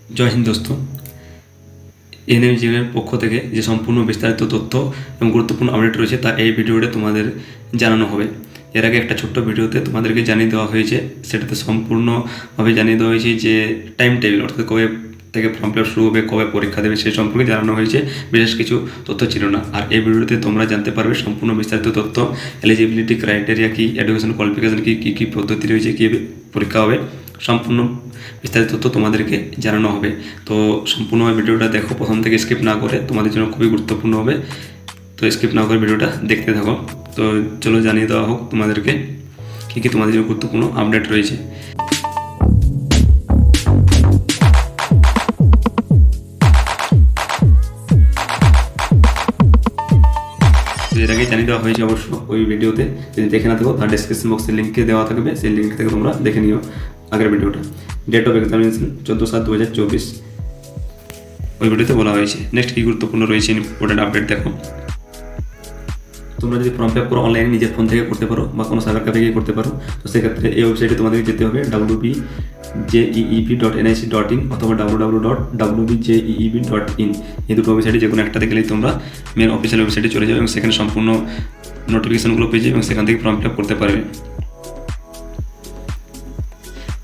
জয় হিন্দ দোস্ত। এনএমজিএনের পক্ষ থেকে যে সম্পূর্ণ বিস্তারিত তথ্য এবং গুরুত্বপূর্ণ আপডেট রয়েছে তা এই ভিডিওতে তোমাদের জানানো হবে। এর আগে একটা ছোট্ট ভিডিওতে তোমাদেরকে জানিয়ে দেওয়া হয়েছে, সেটাতে সম্পূর্ণভাবে জানিয়ে দেওয়া হয়েছে যে টাইম টেবিল অর্থাৎ কবে থেকে ফর্ম ফিল আপ শুরু হবে, কবে পরীক্ষা দেবে সেই সম্পর্কে জানানো হয়েছে। বিশেষ কিছু তথ্য ছিল না। আর এই ভিডিওতে তোমরা জানতে পারবে সম্পূর্ণ বিস্তারিত তথ্য, এলিজিবিলিটি ক্রাইটেরিয়া কী, এডুকেশন কোয়ালিফিকেশন কী, কী কী পদ্ধতি রয়েছে, কী পরীক্ষা হবে, সম্পূর্ণ বিস্তারিত তথ্য তোমাদেরকে জানানো হবে। তো সম্পূর্ণ ভিডিওটা দেখো, প্রথম থেকে স্কিপ না করে, তোমাদের জন্য খুবই গুরুত্বপূর্ণ হবে। তো স্কিপ না করে ভিডিওটা দেখতে থাকো। তো চলো জানিয়ে দেওয়া হোক তোমাদেরকে কী কী তোমাদের জন্য গুরুত্বপূর্ণ আপডেট রয়েছে। এর আগে জানিয়ে দেওয়া হয়েছে অবশ্য ওই ভিডিওতে, যদি দেখে না থাকো তার ডেসক্রিপশন বক্সে লিঙ্কে দেওয়া থাকবে, সেই লিঙ্ক থেকে তোমরা দেখে নিও আগের ভিডিওটা। ডেট অফ এক্সামিনেশন 14/7/2024 ওই ভিডিওতে বলা হয়েছে। নেক্সট কী গুরুত্বপূর্ণ রয়েছে ইম্পর্টেন্ট আপডেট দেখো। তোমরা যদি ফর্ম ফিল আপ করো অনলাইনে নিজের ফোন থেকে করতে পারো বা কোনো সাইবার ক্যাফে গিয়ে করতে পারো, তো সেক্ষেত্রে এই ওয়েবসাইটে তোমাদেরকে যেতে হবে www.jeep.nic.in অথবা www.wbjeep.in। এই দুটো ওয়েবসাইটে যে কোনো একটাতে গেলেই তোমরা মেন অফিসিয়াল ওয়েবসাইটে চলে যাবে এবং সেখানে সম্পূর্ণ নোটিফিকেশনগুলো পেয়ে যাবে এবং সেখান থেকে ফর্ম ফিল আপ করতে পারবে।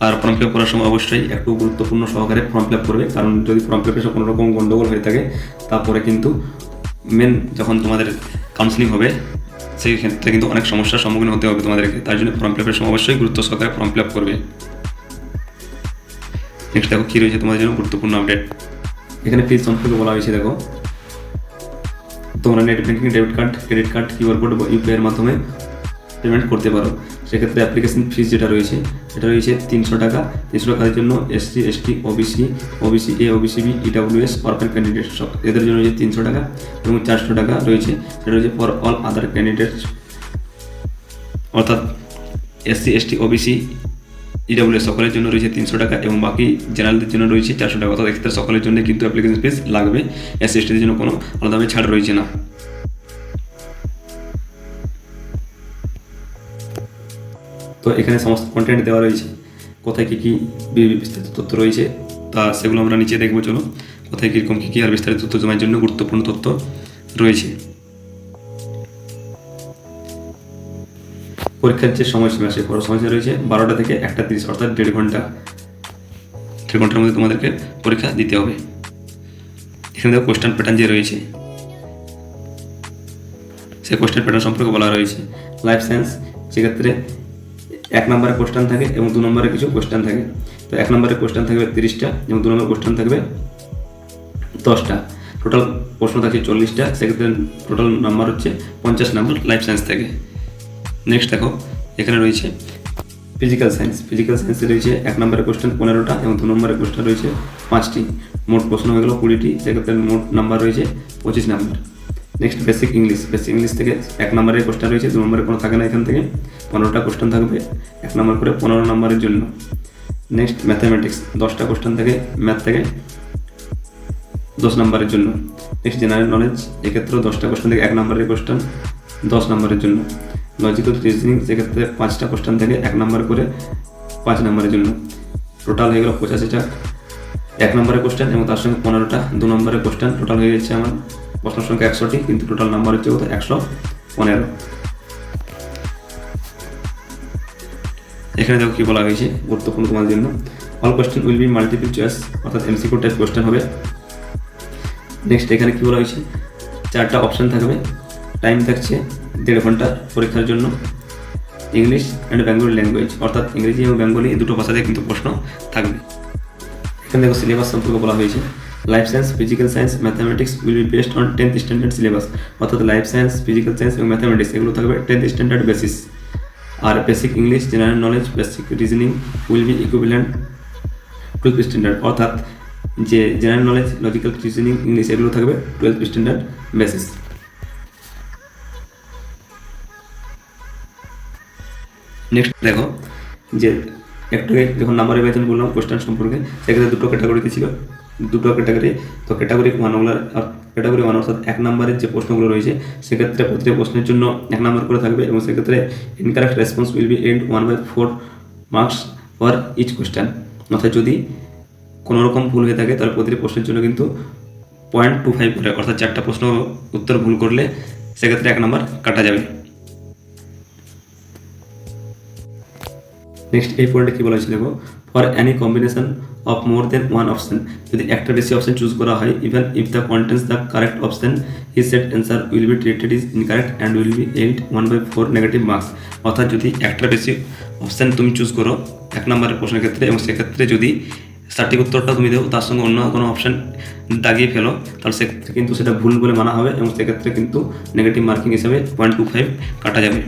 আর ফর্ম ফিল আপ করার সময় অবশ্যই একটু গুরুত্বপূর্ণ সহকারে ফর্ম ফিল আপ করবে, কারণ যদি ফর্ম ফিল আপে কোনো রকম গণ্ডগোল হয়ে থাকে তারপরে কিন্তু মেন যখন তোমাদের কাউন্সিলিং হবে সেই ক্ষেত্রে কিন্তু অনেক সমস্যার সম্মুখীন হতে হবে তোমাদেরকে। তার জন্য ফর্ম ফিল আপের সময় অবশ্যই গুরুত্ব সহকারে ফর্ম ফিল আপ করবে। নেক্সট দেখো কী রয়েছে তোমাদের জন্য গুরুত্বপূর্ণ আপডেট। এখানে ফিজ সম্পর্কে বলা হয়েছে। দেখো, তোমরা net banking, debit card, credit card, QR code বা ইউপিআইয়ের মাধ্যমে পেমেন্ট করতে পারো। সেক্ষেত্রে অ্যাপ্লিকেশন ফিস যেটা রয়েছে সেটা রয়েছে 300 টাকা। 300 টাকার জন্য SC, ST, OBC, OBC A, OBC B, EWS, orphan candidate সব এদের জন্য রয়েছে 300 টাকা এবং 400 টাকা রয়েছে সেটা রয়েছে ফর অল আদার ক্যান্ডিডেটস, অর্থাৎ এসসি, এসটি, ওবিসি, ইডাব্লিউএস সকলের জন্য রয়েছে 300 টাকা এবং বাকি জেনারেলদের জন্য রয়েছে 400 টাকা। অর্থাৎ এক্ষেত্রে সকলের জন্য কিন্তু অ্যাপ্লিকেশন ফিস লাগবে। এসসি, এসটিদের জন্য কোনো আলাদাভাবে ছাড় রয়েছে না। তো এখানে সমস্ত কন্টেন্ট দেওয়া রয়েছে, কোথায় কী কী বিস্তারিত তথ্য রয়েছে তা সেগুলো আমরা নিচে দেখবো। চলো, কোথায় কীরকম কী কী আর বিস্তারিত তথ্য জমার জন্য গুরুত্বপূর্ণ তথ্য রয়েছে। পরীক্ষার যে সময়সীমা, সেই সময়সীমা রয়েছে 12টা থেকে 1টা 30, অর্থাৎ 1.5 ঘন্টা। 1.5 ঘন্টার মধ্যে তোমাদেরকে পরীক্ষা দিতে হবে। এখানে দেখো কোয়েশ্চেন প্যাটার্ন যে রয়েছে, সেই কোয়েশ্চেন প্যাটার্ন সম্পর্কে বলা রয়েছে। লাইফ সায়েন্স, সেক্ষেত্রে 1 নম্বরের কোয়েশ্চেন থাকে এবং 2 নম্বরের কিছু কোয়েশ্চেন থাকে। তো 1 নম্বরের কোয়েশ্চেন থাকবে 30টা এবং 2 নম্বরের কোয়েশ্চেন থাকবে 10টা। টোটাল প্রশ্ন থাকে 40টা। সেক্ষেত্রে টোটাল নাম্বার হচ্ছে 50 নাম্বার লাইফ সায়েন্স থেকে। নেক্সট দেখো, এখানে রয়েছে ফিজিক্যাল সায়েন্স। ফিজিক্যাল সায়েন্সে রয়েছে 1 নম্বরের কোয়েশ্চেন 15টা এবং 2 নম্বরের কোয়েশ্চেন রয়েছে 5টি। মোট প্রশ্ন হয়ে গেল 20টি। সেক্ষেত্রে মোট নাম্বার রয়েছে 25 number. Next basic English. Basic English থেকে 1 নম্বরের কোয়েশ্চেন রয়েছে, 2 নম্বরের কোনো থাকে না। এখান থেকে 15টা কোয়েশ্চেন থাকবে, 1 নম্বর করে 15 নম্বরের জন্য। নেক্সট ম্যাথামেটিক্স, 10টা কোয়েশ্চেন থাকে ম্যাথ থেকে 10 নম্বরের জন্য। নেক্সট জেনারেল নলেজ, এক্ষেত্রেও 10টা কোয়েশ্চেন থেকে 1 নম্বরের কোয়েশ্চেন 10 নম্বরের জন্য। লজিক্যাল রিজনিং, সেক্ষেত্রে 5টা কোয়েশ্চেন থেকে 1 নম্বর করে 5 নম্বরের জন্য। টোটাল হয়ে গেল 85টা 1 নম্বরের কোয়েশ্চেন এবং তার সঙ্গে 15টা 2 নম্বরের কোয়েশ্চেন। টোটাল হয়ে গেছে আমার প্রশ্ন সংখ্যা 100টি, কিন্তু টোটাল নাম্বার হচ্ছে কত? 115। এখানে দেখো কি বলা হয়েছে গুরুত্বপূর্ণ তোমাদের জন্য। All question will be multiple choice, অর্থাৎ এমসিকিউ টাইপ কোয়েশ্চেন হবে। নেক্সট এখানে কি বলা হয়েছে, 4টা অপশান থাকবে। টাইম থাকছে 1.5 ঘন্টা পরীক্ষার জন্য। ইংলিশ অ্যান্ড বেঙ্গলি ল্যাঙ্গুয়েজ, অর্থাৎ ইংরেজি এবং বেঙ্গলি এই দুটো ভাষাতে কিন্তু প্রশ্ন থাকবে। এখানে দেখো সিলেবাস সম্পর্কে বলা হয়েছে। Life science, physical science, mathematics will be based on 10th standard syllabus, অর্থাৎ লাইফ সায়েন্স, ফিজিক্যাল সায়েন্স এবং ম্যাথামেটিক্স এগুলো থাকবে 10th স্ট্যান্ডার্ড বেসিস। আর basic English, general knowledge, basic reasoning will be equivalent 12th standard, অর্থাৎ যে general knowledge, logical reasoning, English এগুলো থাকবে 12th standard basis. Next দেখো, যে একটু যখন নাম্বারের বেতন বললাম কোয়েশ্চেন সম্পর্কে, সেক্ষেত্রে 2টো ক্যাটাগরিতে ছিল, 2টো ক্যাটাগরি। তো ক্যাটাগরি 1 অর্থাৎ 1 নম্বরের যে প্রশ্নগুলো রয়েছে সেক্ষেত্রে প্রতিটি প্রশ্নের জন্য 1 নম্বর করে থাকবে এবং সেক্ষেত্রে incorrect response will be and 1/4 marks for each question, অর্থাৎ যদি কোনো রকম ভুল হয়ে থাকে তাহলে প্রতিটি প্রশ্নের জন্য কিন্তু 0.25 করে, অর্থাৎ 4টা প্রশ্ন উত্তর ভুল করলে সেক্ষেত্রে 1 নাম্বার কাটা যাবে। নেক্সট এই পয়েন্টে কী বলা হয়েছে দেখো, for any combination of more than one option, যদি একটা বেশি অপশন চুজ করা হয়, even if the contents the correct option, his set answer will be treated is incorrect and will be aid 1/4 negative marks. অর্থাৎ যদি একটা বেশি option তুমি চুজ করো 1 নম্বরের প্রশ্নের ক্ষেত্রে, এবং সেক্ষেত্রে যদি সঠিক উত্তরটা তুমি দেও তার সঙ্গে অন্য কোনো অপশান দাগিয়ে ফেলো, তাহলে সেক্ষেত্রে কিন্তু সেটা ভুল বলে মানা হবে এবং সেক্ষেত্রে কিন্তু নেগেটিভ মার্কিং হিসাবে 0.25 কাটা যাবে।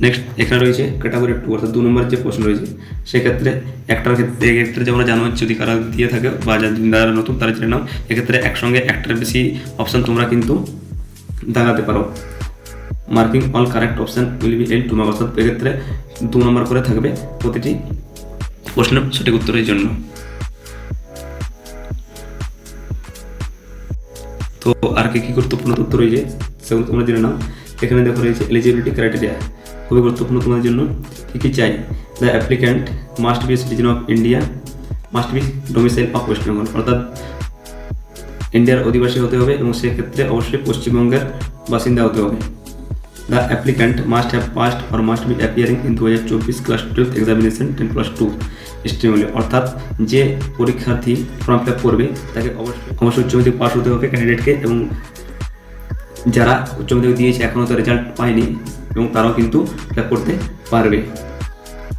নেক্সট এখানে রয়েছে ক্যাটাগরি 2, অর্থাৎ 2 নম্বরের যে প্রশ্ন রয়েছে সেক্ষেত্রে একটার ক্ষেত্রে যেমন জানো যদি কারা দিয়ে থাকে বা যারা নতুন তারা জেনে নাও, এক্ষেত্রে একসঙ্গে একটার বেশি অপশান তোমরা কিন্তু দাগাতে পারো। Marking all correct option will be L 2 mark, অর্থাৎ এক্ষেত্রে 2 নম্বর করে থাকবে প্রতিটি প্রশ্নের সঠিক উত্তরের জন্য। তো আর কি গুরুত্বপূর্ণ তথ্য রয়েছে সেগুলো তোমরা জেনে নাও। এখানে দেখো রয়েছে এলিজিবিলিটি ক্রাইটেরিয়া, খুবই গুরুত্বপূর্ণ তোমাদের জন্য। কী কী চাই, the applicant must be citizen of India, must be domicile of West Bengal, অর্থাৎ ইন্ডিয়ার অধিবাসী হতে হবে এবং সেক্ষেত্রে অবশ্যই পশ্চিমবঙ্গের বাসিন্দা হতে হবে। The applicant must have passed or must be appearing in 2024 class 12 examination 10+2 স্ট্রিমলি, অর্থাৎ যে পরীক্ষার্থী ফর্ম ফিল আপ করবে তাকে অবশ্যই উচ্চ মাধ্যমিক পাস হতে হবে ক্যান্ডিডেটকে, এবং যারা উচ্চ মাধ্যমিক দিয়েছে এখনও তো রেজাল্ট পায়নি এবং তারাও কিন্তু ফিল আপ করতে পারবে,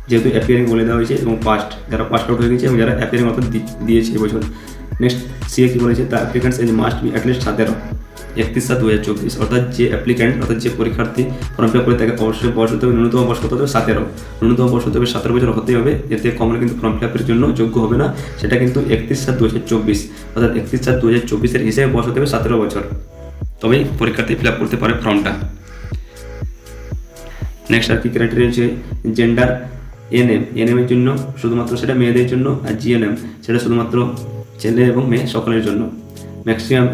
যেহেতু অ্যাপিয়ারিং বলে দেওয়া হয়েছে, এবং পাস্ট যারা পাস আউট হয়ে গেছে এবং যারা অ্যাপিয়ারিং অর্থাৎ দিয়েছে এবছর। নেক্সট সিএ কী বলেছে, the applicants age must be at least 31/7/2024, অর্থাৎ যে অ্যাপ্লিক্যান্ট অর্থাৎ যে পরীক্ষার্থী ফর্ম ফিল আপ করে তাকে অবশ্যই বয়স হতে হবে, ন্যূনতম বয়স কত হবে 17, ন্যূনতম বয়স হতে হবে 17 বছর হতেই হবে, এতে কম হলে কিন্তু ফর্ম ফিল আপের জন্য যোগ্য হবে না, সেটা কিন্তু 31/7/2024, অর্থাৎ 31/7/2024 হিসেবে বয়স হতে হবে 17 বছর, তবেই পরীক্ষার্থী ফিল আপ করতে পারে ফর্মটা। নেক্সট আর কি ক্রাইটেরিয়া হচ্ছে জেন্ডার, এনএম এর জন্য শুধুমাত্র সেটা মেয়েদের জন্য, আর জিএনএম সেটা শুধুমাত্র ছেলে এবং মেয়ে সকলের জন্য। ম্যাক্সিমাম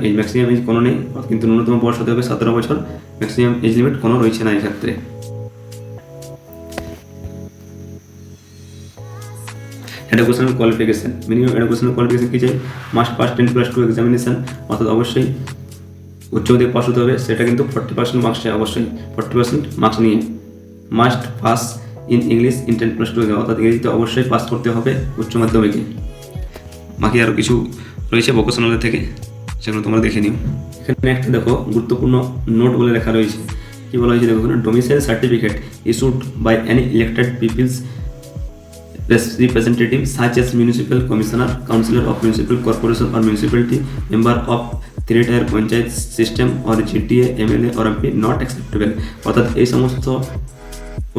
এজ কোনো নেই, কিন্তু ন্যূনতম বয়স হতে হবে 17 বছর, ম্যাক্সিমাম এজ লিমিট কোনো রয়েছে না এক্ষেত্রে। Educational qualification, minimum educational qualification কী চাই, মাস্ট পাস 10+2 এক্সামিনেশন, অর্থাৎ অবশ্যই উচ্চ মাধ্যমিক পাস হতে হবে, সেটা কিন্তু 40% মার্কস চাই, অবশ্যই 40% মার্কস নিয়ে। Must pass in English in 10+2, অর্থাৎ ইংরেজিতে অবশ্যই পাস করতে হবে উচ্চ মাধ্যমিকে। বাকি আরও কিছু রয়েছে ভোকেশনালের থেকে, সেগুলো তোমরা দেখে নিও। এখানে একটা দেখো গুরুত্বপূর্ণ নোট বলে লেখা রয়েছে, কী বলা হয়েছে দেখো, domicile certificate issued by any elected peoples representative such as municipal commissioner, councillor of municipal corporation or municipality, member of 3-tier panchayat system or GTA, MLA or MP not acceptable, অর্থাৎ এই সমস্ত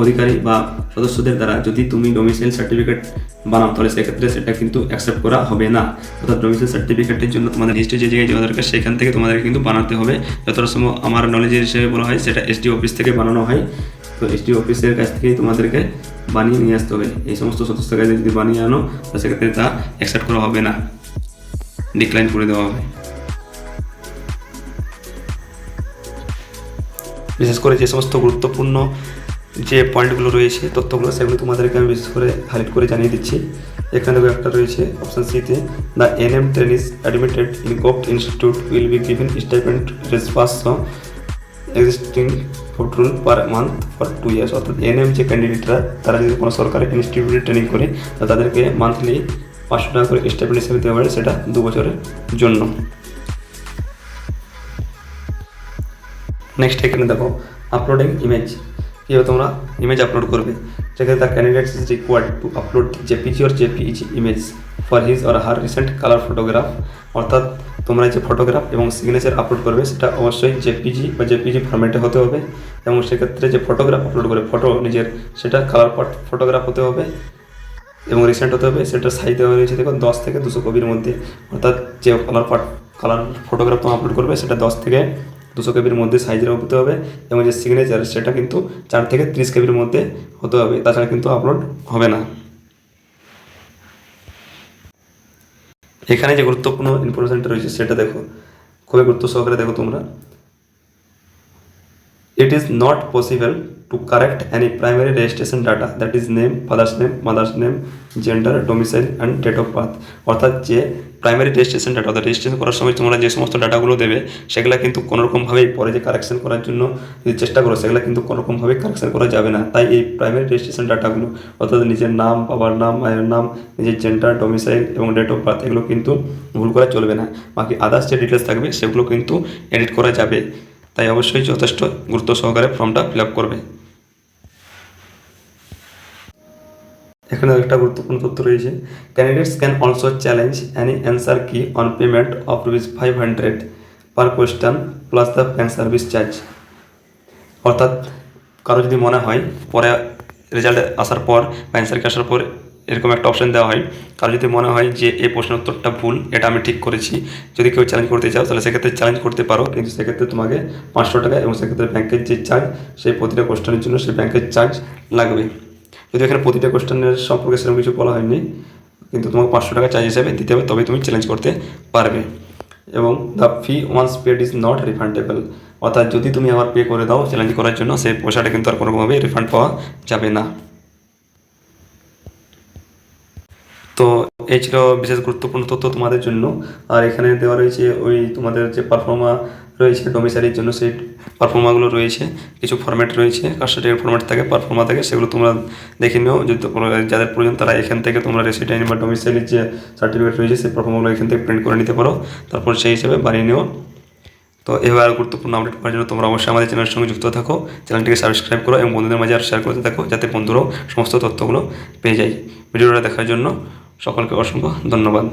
অধিকারী বা সদস্যদের দ্বারা যদি তুমি ডোমিসাইল সার্টিফিকেট বানাও তাহলে সেক্ষেত্রে সেটা কিন্তু অ্যাকসেপ্ট করা হবে না। অর্থাৎ ডোমিসাইল সার্টিফিকেটের জন্য তোমাদের নিশ্চয়ই যে জায়গায় যাওয়া দরকার সেখান থেকে তোমাদেরকে কিন্তু বানাতে হবে। যতটা সম্ভব আমার নলেজের হিসেবে বলা হয় সেটা এসডি অফিস থেকে বানানো হয়, তো এসডি অফিসের কাছ থেকেই তোমাদেরকে বানিয়ে নিয়ে আসতে হবে। এই সমস্ত সদস্যের কাছে যদি বানিয়ে আনো তাহলে সেক্ষেত্রে তা অ্যাকসেপ্ট করা হবে না, ডিক্লাইন করে দেওয়া হবে। বিশেষ করে যে সমস্ত গুরুত্বপূর্ণ যে পয়েন্টগুলো রয়েছে তথ্যগুলো সেগুলো তোমাদেরকে আমি বিশেষ করে হাইলাইট করে জানিয়ে দিচ্ছি। এখানে একটা রয়েছে অপশান সিতে, the NM trainees admitted in govt institute will be given stipend as per existing food per month for 2 years, অর্থাৎ এনএম যে ক্যান্ডিডেটরা তারা যদি কোনো সরকারি ইনস্টিটিউটে ট্রেনিং করে তাদেরকে মান্থলি 500 টাকা করে স্টাইপেন্ড হিসেবে দেওয়া হয়, সেটা 2 বছরের জন্য। নেক্সট এখানে দেখো আপলোডিং ইমেজ, কীভাবে তোমরা ইমেজ আপলোড করবে, যেখানে the candidate is required to upload JPG or JPEG image for his or her recent colour photograph, অর্থাৎ তোমরা যে ফটোগ্রাফ এবং সিগনেচার আপলোড করবে সেটা অবশ্যই জেপিজি বা জেপিজি ফরম্যাটে হতে হবে, এবং সেক্ষেত্রে যে ফটোগ্রাফ আপলোড করে ফটো নিজের সেটা কালার ফটোগ্রাফ হতে হবে এবং রিসেন্ট হতে হবে। সেটা সাইজ দেওয়া রয়েছে দেখো 10 থেকে 200 কপির মধ্যে, অর্থাৎ যে কালার ফটোগ্রাফ তোমরা আপলোড করবে সেটা 10 থেকে 200 কেবির মধ্যে সাইজের হতে হবে, এবং যে সিগনেচার সেটা কিন্তু 4 থেকে 30 কেবির মধ্যে হতে হবে, তাছাড়া কিন্তু আপলোড হবে না। এখানে যে গুরুত্বপূর্ণ ইনফরমেশনটা রয়েছে সেটা দেখো, খুবই গুরুত্ব সহকারে দেখো তোমরা। It is not possible to correct any primary registration data, that is name, father's name, mother's name, gender, domicile and date of birth। অর্থাৎ যে প্রাইমারি রেজিস্ট্রেশন ডাটা, অর্থাৎ রেজিস্ট্রেশন করার সময় তোমরা যে সমস্ত ডাটাগুলো দেবে সেগুলো কিন্তু কোনোরকমভাবেই পরে যে কারেকশন করার জন্য যদি চেষ্টা করো সেগুলো কিন্তু কোনোরকমভাবে কারেকশন করা যাবে না। তাই এই প্রাইমারি রেজিস্ট্রেশন ডাটাগুলো অর্থাৎ নিজের নাম, বাবার নাম, মায়ের নাম, নিজের জেন্ডার, ডোমিসাইল এবং ডেট অফ বার্থ এগুলো কিন্তু ভুল করা চলবে না। বাকি আদার্স যে ডিটেলস থাকবে সেগুলো কিন্তু এডিট করা যাবে। তাই অবশ্যই যথেষ্ট গুরুত্ব সহকারে ফর্মটা ফিল আপ করবে। এখানে একটা গুরুত্বপূর্ণ তথ্য রয়েছে, candidates can also challenge any answer key on payment of ₹500 per question plus the bank service charge. অর্থাৎ কারো যদি মনে হয় পরে রেজাল্ট আসার পর বা অ্যান্সারকে আসার পর এরকম একটা অপশান দেওয়া হয়, কারো যদি মনে হয় যে এই প্রশ্নের উত্তরটা ভুল, এটা আমি ঠিক করেছি, যদি কেউ চ্যালেঞ্জ করতে চাও তাহলে সেক্ষেত্রে চ্যালেঞ্জ করতে পারো, কিন্তু সেক্ষেত্রে তোমাকে 500 টাকা এবং সেক্ষেত্রে ব্যাংকের যে চার্জ সেই প্রতিটা কোশ্চেনের জন্য সেই ব্যাংকের চার্জ লাগবে। যদি এখানে প্রতিটা কোশ্চেনের সম্পর্কে সেরকম কিছু বলা হয়নি, কিন্তু তোমাকে 500 টাকা চার্জ হিসাবে দিতে হবে, তবে তুমি চ্যালেঞ্জ করতে পারবে। এবং the fee once paid is not refundable, অর্থাৎ যদি তুমি আবার পে করে দাও চ্যালেঞ্জ করার জন্য সেই পয়সাটা কিন্তু আর কোনোভাবেই রিফান্ড পাওয়া যাবে না। তো এই ছিল বিশেষ গুরুত্বপূর্ণ তথ্য তোমাদের জন্য। আর এখানে দেওয়া রয়েছে ওই তোমাদের যে পারফর্মা রয়েছে ডোমিসাইলের জন্য, সেই পারফর্মাগুলো রয়েছে, কিছু ফরম্যাট রয়েছে, কাস্ট সার্টিফিকেট ফরম্যাট থাকে, পারফর্মা থাকে, সেগুলো তোমরা দেখে নিও। যদি যাদের প্রয়োজন তারা এখান থেকে তোমরা রেসিডেন্ট বা ডোমিসাইলের যে সার্টিফিকেট রয়েছে সেই পারফর্মাগুলো এখান থেকে প্রিন্ট করে নিতে পারো, তারপর সেই হিসেবে বানিয়ে নিও। তো এভাবে আরও গুরুত্বপূর্ণ আপডেট পাওয়ার জন্য তোমরা অবশ্যই আমাদের চ্যানেলের সঙ্গে যুক্ত থাকো, চ্যানেলটিকে সাবস্ক্রাইব করো এবং বন্ধুদের মাঝে আর শেয়ার করতে থাকো, যাতে বন্ধুরাও সমস্ত তথ্যগুলো পেয়ে যায়। ভিডিওটা দেখার জন্য সকলকে অসংখ্য ধন্যবাদ।